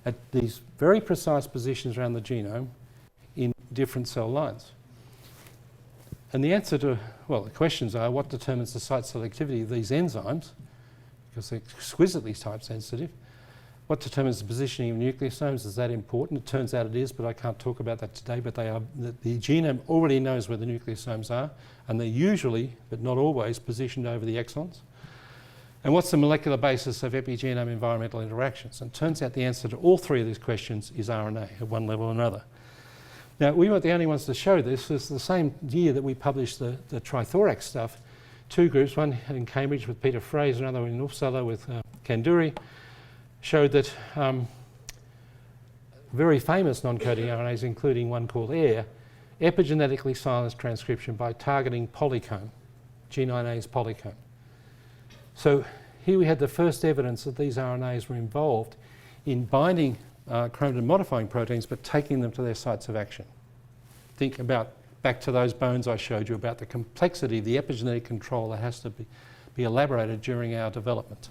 at these very precise positions around the genome in different cell lines. And the answer to, well, the questions are, what determines the site selectivity of these enzymes, because they're exquisitely type sensitive. What determines the positioning of nucleosomes? Is that important? It turns out it is, but I can't talk about that today. But they are, the genome already knows where the nucleosomes are, and they're usually, but not always, positioned over the exons. And what's the molecular basis of epigenome environmental interactions? And it turns out the answer to all three of these questions is RNA at one level or another. Now, we weren't the only ones to show this. It's the same year that we published the trithorax stuff. Two groups, one in Cambridge with Peter Fraser, another in Uppsala with Kanduri, showed that very famous non-coding RNAs, including one called AIR, epigenetically silence transcription by targeting polycomb, G9A's polycomb. So here we had the first evidence that these RNAs were involved in binding chromatin modifying proteins but taking them to their sites of action. Think about back to those bones I showed you about the complexity of the epigenetic control that has to be elaborated during our development.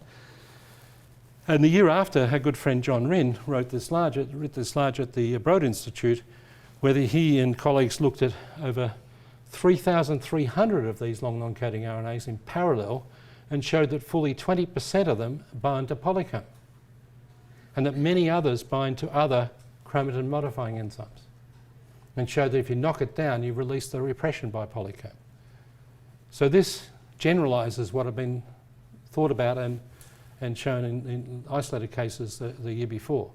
And the year after, our good friend John Rinn wrote this large at the Broad Institute, where he and colleagues looked at over 3,300 of these long non-coding RNAs in parallel and showed that fully 20% of them bind to polycomb, and that many others bind to other chromatin modifying enzymes, and showed that if you knock it down, you release the repression by polycomb. So this generalises what had been thought about and shown in isolated cases the year before.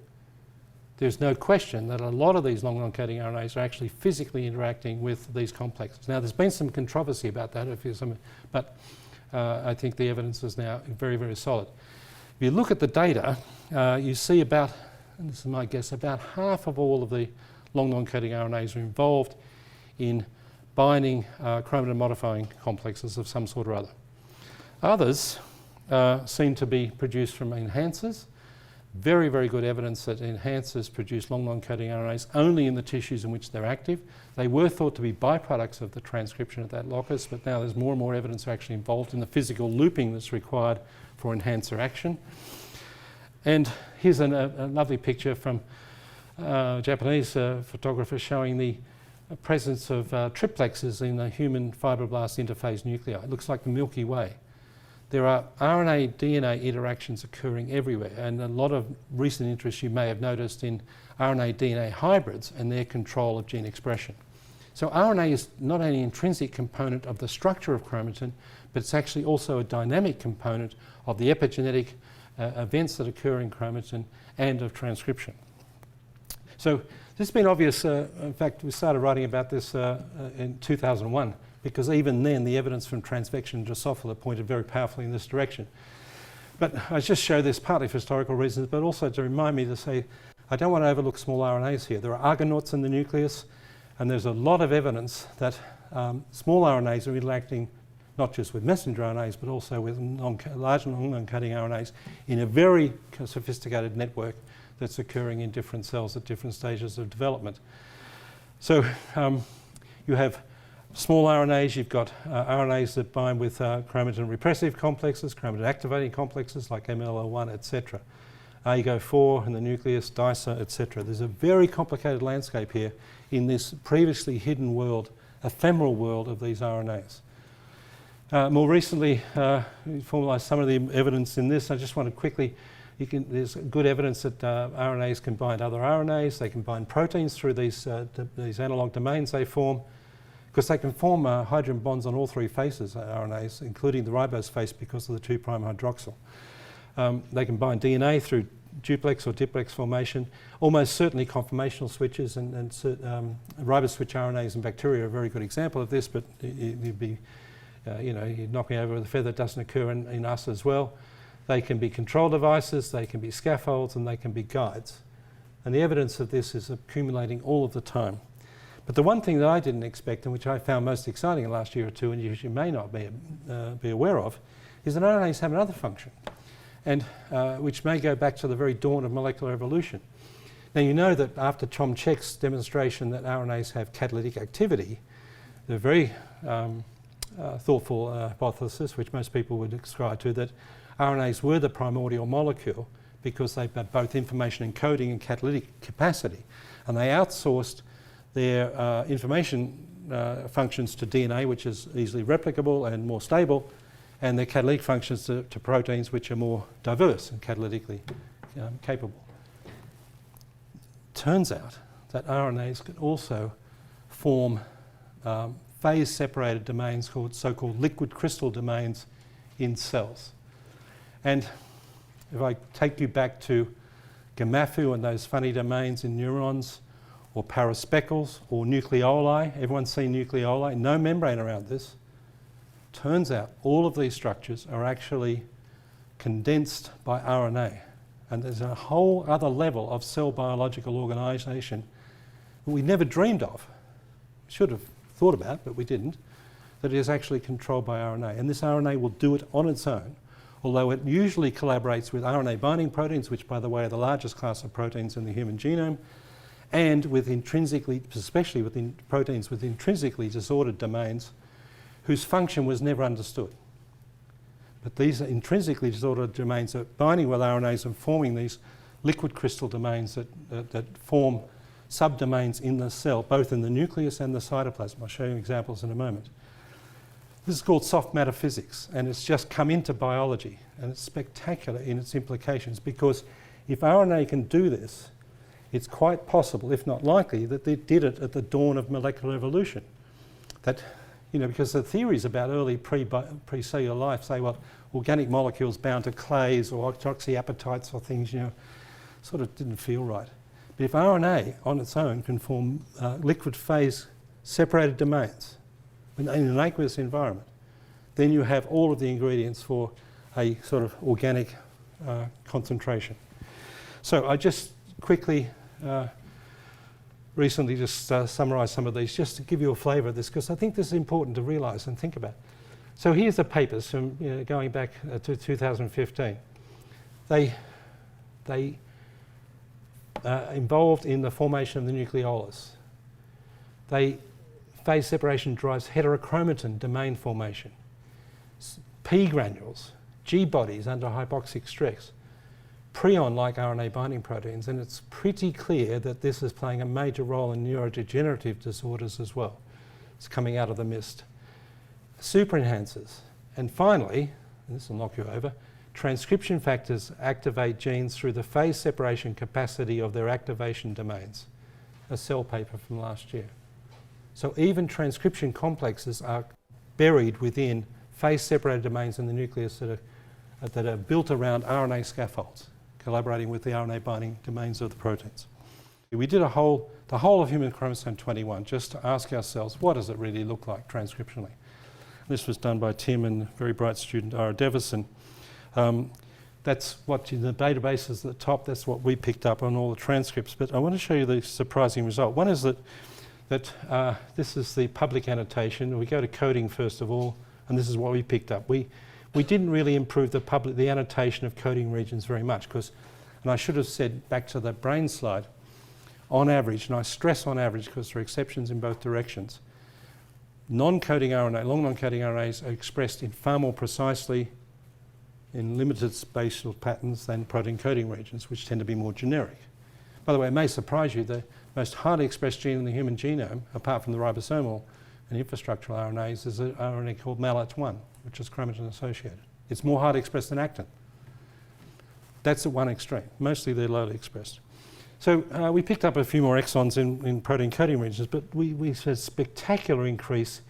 There's no question that a lot of these long non-coding RNAs are actually physically interacting with these complexes. Now, there's been some controversy about that, but I think the evidence is now very, very solid. If you look at the data, you see about, and this is my guess, about half of all of the long non-coding RNAs are involved in binding chromatin modifying complexes of some sort or other. Others seem to be produced from enhancers. Very, very good evidence that enhancers produce long non-coding RNAs only in the tissues in which they're active. They were thought to be byproducts of the transcription at that locus, but now there's more and more evidence they're actually involved in the physical looping that's required for enhancer action. And here's a lovely picture from a Japanese photographer showing the presence of triplexes in the human fibroblast interphase nuclei. It looks like the Milky Way. There are RNA-DNA interactions occurring everywhere, and a lot of recent interest you may have noticed in RNA-DNA hybrids and their control of gene expression. So RNA is not only an intrinsic component of the structure of chromatin, but it's actually also a dynamic component of the epigenetic events that occur in chromatin and of transcription. So this has been obvious. In fact, we started writing about this in 2001. Because even then the evidence from transvection and Drosophila pointed very powerfully in this direction. But I just show this partly for historical reasons, but also to remind me to say I don't want to overlook small RNAs here. There are argonauts in the nucleus, and there's a lot of evidence that small RNAs are interacting not just with messenger RNAs, but also with large non-coding RNAs in a very sophisticated network that's occurring in different cells at different stages of development. So you have Small RNAs, you've got RNAs that bind with chromatin repressive complexes, chromatin activating complexes like MLL1, etc. You go 4 in the nucleus, DISA, etc. There's a very complicated landscape here in this previously hidden world, ephemeral world of these RNAs. More recently, we formalised some of the evidence in this. I just want to quickly, there's good evidence that RNAs can bind other RNAs. They can bind proteins through these analogue domains they form, because they can form hydrogen bonds on all 3 faces of RNAs, including the ribose face because of the 2' hydroxyl. They can bind DNA through duplex or diplex formation. Almost certainly conformational switches and ribose switch RNAs in bacteria are a very good example of this, but you'd be, you'd knock me over with a feather. It doesn't occur in us as well. They can be control devices, they can be scaffolds, and they can be guides. And the evidence of this is accumulating all of the time. But the one thing that I didn't expect, and which I found most exciting in the last year or two, and you may not be aware of, is that RNAs have another function, and which may go back to the very dawn of molecular evolution. Now you know that after Tom Cech's demonstration that RNAs have catalytic activity, the very thoughtful hypothesis, which most people would ascribe to, that RNAs were the primordial molecule because they had both information encoding and catalytic capacity, and they outsourced their information functions to DNA, which is easily replicable and more stable, and their catalytic functions to proteins, which are more diverse and catalytically capable. Turns out that RNAs can also form phase-separated domains called so-called liquid crystal domains in cells. And if I take you back to gamethu and those funny domains in neurons, or paraspeckles, or nucleoli, everyone's seen nucleoli, no membrane around this. Turns out all of these structures are actually condensed by RNA. And there's a whole other level of cell biological organisation that we never dreamed of. We should have thought about, but we didn't, that is actually controlled by RNA. And this RNA will do it on its own, although it usually collaborates with RNA binding proteins, which, by the way, are the largest class of proteins in the human genome, and with intrinsically, especially within proteins with intrinsically disordered domains, whose function was never understood. But these intrinsically disordered domains are binding with RNAs and forming these liquid crystal domains that form subdomains in the cell, both in the nucleus and the cytoplasm. I'll show you examples in a moment. This is called soft matter physics, and it's just come into biology, and it's spectacular in its implications, because if RNA can do this, it's quite possible, if not likely, that they did it at the dawn of molecular evolution. That, because the theories about early pre-cellular life say, well, organic molecules bound to clays or oxyapatites or things, sort of didn't feel right. But if RNA on its own can form liquid phase separated domains in an aqueous environment, then you have all of the ingredients for a sort of organic concentration. So I just quickly recently just summarised some of these just to give you a flavour of this, because I think this is important to realise and think about. So here's the papers from going back to 2015. They involved in the formation of the nucleolus. Phase separation drives heterochromatin domain formation. P granules, G bodies under hypoxic stress, prion-like RNA binding proteins, and it's pretty clear that this is playing a major role in neurodegenerative disorders as well. It's coming out of the mist. Super enhancers. And finally, and this will knock you over, transcription factors activate genes through the phase separation capacity of their activation domains. A Cell paper from last year. So even transcription complexes are buried within phase separated domains in the nucleus that are built around RNA scaffolds, collaborating with the RNA binding domains of the proteins. We did the whole of human chromosome 21 just to ask ourselves, what does it really look like transcriptionally? This was done by Tim and a very bright student, Ira Devison. That's what in the databases at the top, that's what we picked up on all the transcripts. But I want to show you the surprising result. One is that this is the public annotation. We go to coding first of all, and this is what we picked up. We didn't really improve the annotation of coding regions very much, because, and I should have said back to the brain slide, on average, and I stress on average because there are exceptions in both directions, non-coding RNA, long non-coding RNAs are expressed in far more precisely in limited spatial patterns than protein coding regions, which tend to be more generic. By the way, it may surprise you, the most highly expressed gene in the human genome, apart from the ribosomal and infrastructural RNAs, is an RNA called MALAT1, which is chromatin associated. It's more highly expressed than actin. That's at one extreme. Mostly they're lowly expressed. So we picked up a few more exons in protein coding regions, but we saw a spectacular increase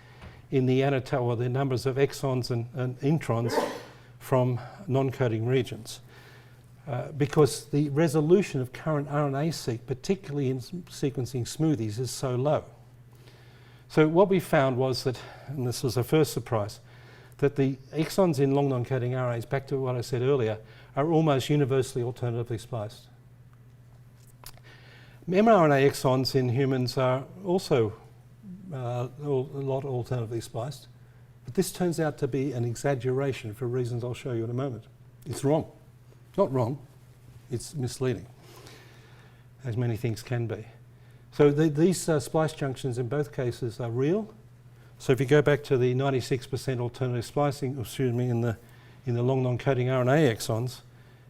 in the or the numbers of exons and introns from non-coding regions. Because the resolution of current RNA-seq, particularly in sequencing smoothies, is so low. So what we found was that, and this was a first surprise, that the exons in long non-coding RNAs, back to what I said earlier, are almost universally alternatively spliced. mRNA exons in humans are also a lot alternatively spliced, but this turns out to be an exaggeration for reasons I'll show you in a moment. It's wrong. Not wrong, it's misleading, as many things can be. So these splice junctions in both cases are real. So if you go back to the 96% alternative splicing, in the long non-coding RNA exons,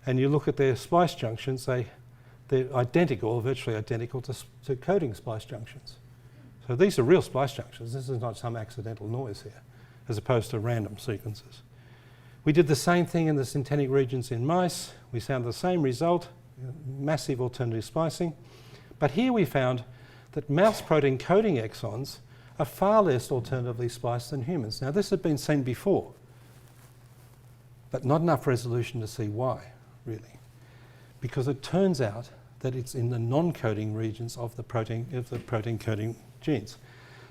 and you look at their splice junctions, they're identical, or virtually identical to coding splice junctions. So these are real splice junctions. This is not some accidental noise here, as opposed to random sequences. We did the same thing in the synthetic regions in mice. We found the same result, massive alternative splicing. But here we found that mouse protein coding exons are far less alternatively spliced than humans. Now this had been seen before, but not enough resolution to see why, really. Because it turns out that it's in the non-coding regions of the protein coding genes.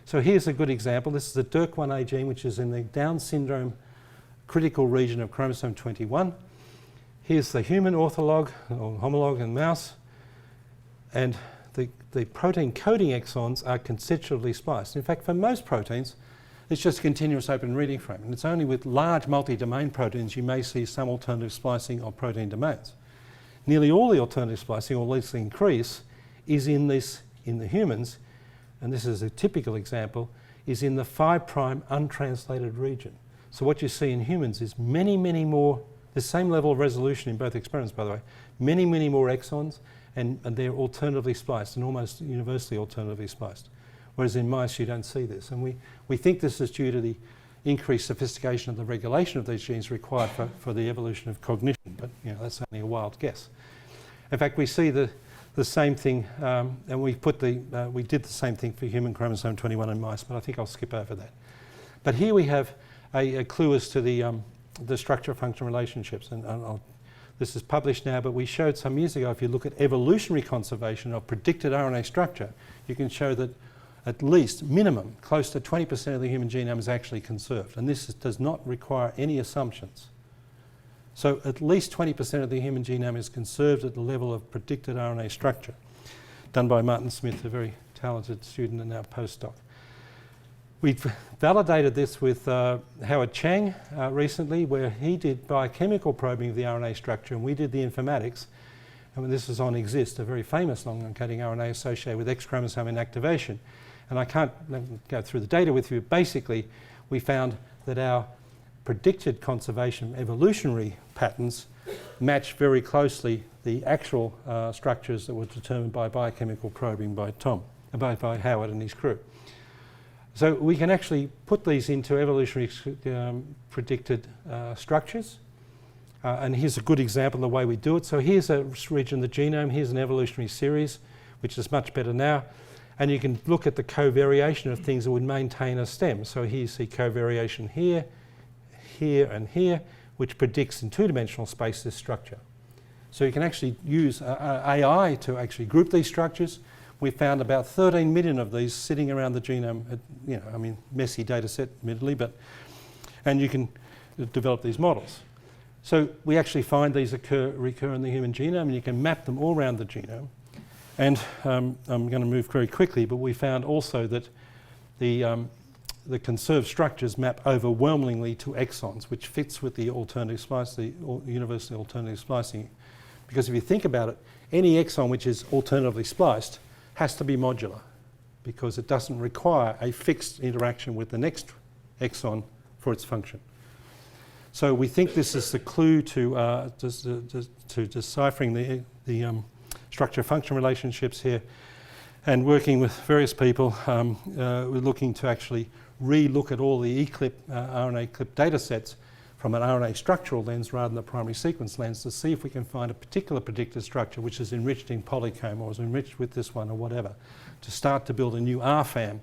So here's a good example. This is the DYRK1A gene, which is in the Down syndrome critical region of chromosome 21. Here's the human ortholog or homolog in mouse, and the protein coding exons are constitutively spliced. In fact, for most proteins, it's just a continuous open reading frame, and it's only with large multi-domain proteins you may see some alternative splicing of protein domains. Nearly all the alternative splicing, or at least the increase, is in the humans, and this is a typical example, is in the 5' untranslated region. So what you see in humans is many, many more, the same level of resolution in both experiments, by the way, many, many more exons, and they're alternatively spliced, and almost universally alternatively spliced. Whereas in mice, you don't see this. And we think this is due to the increased sophistication of the regulation of these genes required for the evolution of cognition, but that's only a wild guess. In fact, we see the same thing, and we did the same thing for human chromosome 21 in mice, but I think I'll skip over that. But here we have a clue as to the structure-function relationships, and this is published now, but we showed some years ago, if you look at evolutionary conservation of predicted RNA structure, you can show that at least, minimum, close to 20% of the human genome is actually conserved, and this does not require any assumptions. So at least 20% of the human genome is conserved at the level of predicted RNA structure, done by Martin Smith, a very talented student and now postdoc. We've validated this with Howard Chang recently, where he did biochemical probing of the RNA structure, and we did the informatics. And this is on EXIST, a very famous long non-coding RNA associated with X chromosome inactivation. And I can't go through the data with you. Basically, we found that our predicted conservation evolutionary patterns match very closely the actual structures that were determined by biochemical probing by by Howard and his crew. So we can actually put these into evolutionary predicted structures. And here's a good example of the way we do it. So here's a region of the genome. Here's an evolutionary series, which is much better now. And you can look at the covariation of things that would maintain a stem. So here you see covariation here, here, and here, which predicts in two-dimensional space this structure. So you can actually use AI to actually group these structures. We found about 13 million of these sitting around the genome. Messy data set, admittedly, and you can develop these models. So we actually find these recur in the human genome, and you can map them all around the genome. And I'm going to move very quickly, but we found also that the conserved structures map overwhelmingly to exons, which fits with the alternative splice, the universally alternative splicing. Because if you think about it, any exon which is alternatively spliced has to be modular, because it doesn't require a fixed interaction with the next exon for its function. So we think this is the clue to deciphering the structure-function relationships here, and working with various people, we're looking to actually re-look at all the RNA clip data sets from an RNA structural lens rather than a primary sequence lens to see if we can find a particular predictor structure which is enriched in polycomb or is enriched with this one or whatever, to start to build a new RFAM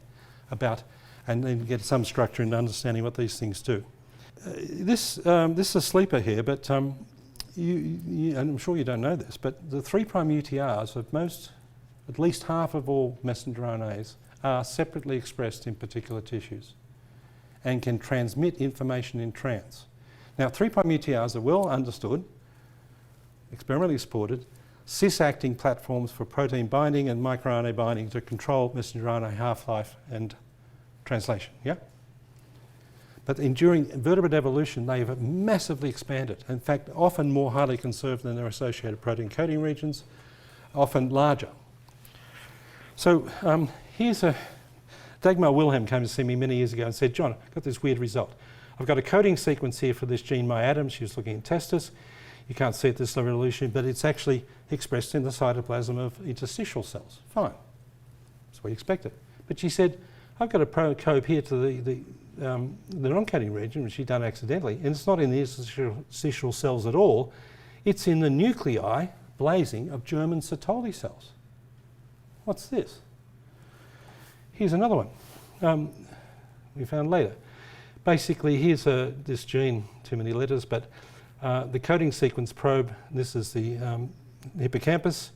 about, and then get some structure and understanding what these things do. This is a sleeper here, but and I'm sure you don't know this, but the 3' UTRs of at least half of all messenger RNAs are separately expressed in particular tissues and can transmit information in trans. Now, 3' UTRs are well understood, experimentally supported, cis-acting platforms for protein binding and microRNA binding to control messenger RNA half-life and translation, yeah? But during vertebrate evolution, they have massively expanded. In fact, often more highly conserved than their associated protein coding regions, often larger. So Dagmar Wilhelm came to see me many years ago and said, John, I've got this weird result. I've got a coding sequence here for this gene myADAM. She was looking at testis. You can't see it this resolution, but it's actually expressed in the cytoplasm of interstitial cells. Fine. That's what you expected. But she said, I've got a probe here to the non-coding region, which she'd done accidentally, and it's not in the interstitial cells at all. It's in the nuclei, blazing, of German Sertoli cells. What's this? Here's another one we found later. Basically, here's this gene, too many letters, but the coding sequence probe, this is the hippocampus.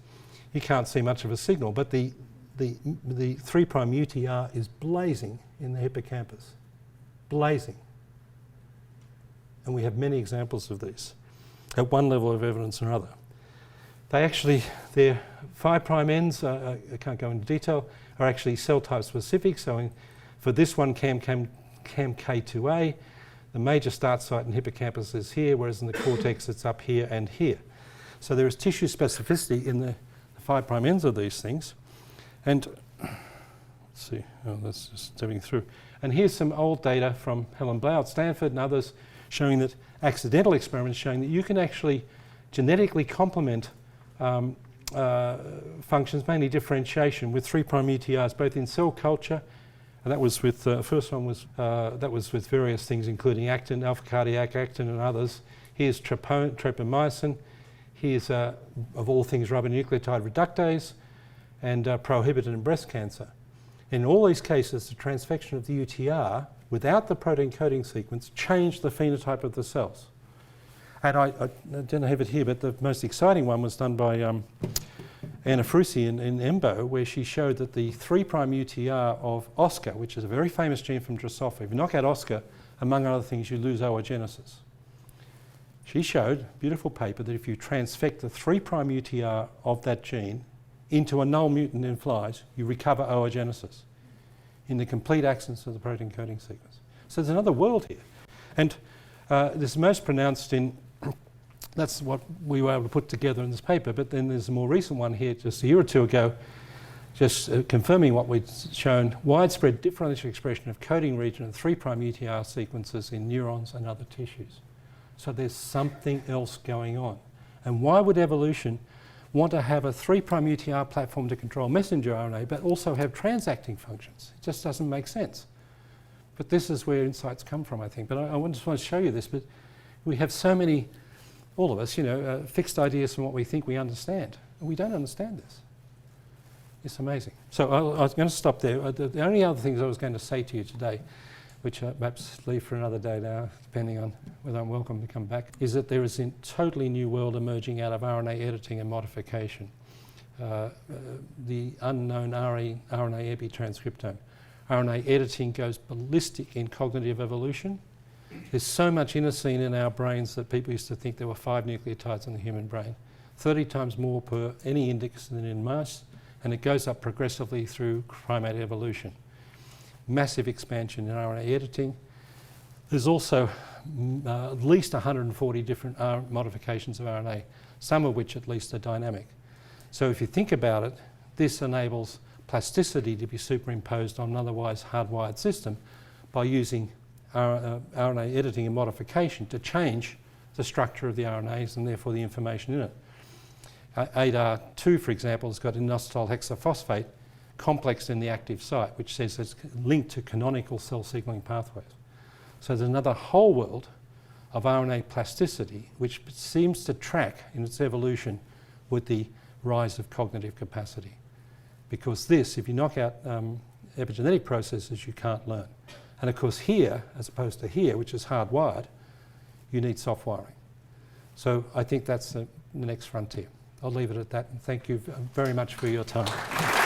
You can't see much of a signal, but the 3' UTR is blazing in the hippocampus. Blazing. And we have many examples of these at one level of evidence or other. They actually, their 5' ends, I can't go into detail, are actually cell type specific. So for this one, CAMK2A, the major start site in hippocampus is here, whereas in the cortex it's up here and here. So there is tissue specificity in the 5' ends of these things. And let's see, that's just stepping through. And here's some old data from Helen Blau at Stanford and others showing that accidental experiments showing that you can actually genetically complement functions, mainly differentiation, with 3' UTRs, both in cell culture, and that was with, first one was, that was with various things including actin, alpha-cardiac actin and others. Here's tropomyosin, here's, of all things, ribonucleotide reductase, and prohibited in breast cancer. In all these cases, the transfection of the UTR without the protein coding sequence changed the phenotype of the cells. And I don't have it here, but the most exciting one was done by Anna Frusi in EMBO, where she showed that the 3' UTR of OSCA, which is a very famous gene from Drosophila, if you knock out OSCA, among other things, you lose oogenesis. She showed, beautiful paper, that if you transfect the 3' UTR of that gene into a null mutant in flies, you recover oogenesis in the complete absence of the protein coding sequence. So there's another world here. And this is most pronounced in, that's what we were able to put together in this paper, but then there's a more recent one here just a year or two ago, just confirming what we'd shown, widespread differential expression of coding region of 3' UTR sequences in neurons and other tissues. So there's something else going on. And why would evolution want to have a 3' UTR platform to control messenger RNA, but also have transacting functions? It just doesn't make sense. But this is where insights come from, I think. But I just want to show you this, but we have so many, all of us, fixed ideas from what we think we understand. And we don't understand this. It's amazing. So I was going to stop there. The only other things I was going to say to you today, which I perhaps leave for another day now, depending on whether I'm welcome to come back, is that there is a totally new world emerging out of RNA editing and modification. The unknown RNA epitranscriptome. RNA editing goes ballistic in cognitive evolution. There's so much inosine in our brains that people used to think there were 5 nucleotides in the human brain, 30 times more per any index than in mice, and it goes up progressively through primate evolution. Massive expansion in RNA editing. There's also at least 140 different modifications of RNA, some of which at least are dynamic. So if you think about it, this enables plasticity to be superimposed on an otherwise hardwired system by using RNA editing and modification to change the structure of the RNAs and therefore the information in it. ADAR2, for example, has got inositol hexaphosphate complexed in the active site, which says it's linked to canonical cell signaling pathways. So there's another whole world of RNA plasticity which seems to track in its evolution with the rise of cognitive capacity. Because this, if you knock out epigenetic processes, you can't learn. And of course here, as opposed to here, which is hardwired, you need soft wiring. So I think that's the next frontier. I'll leave it at that, and thank you very much for your time.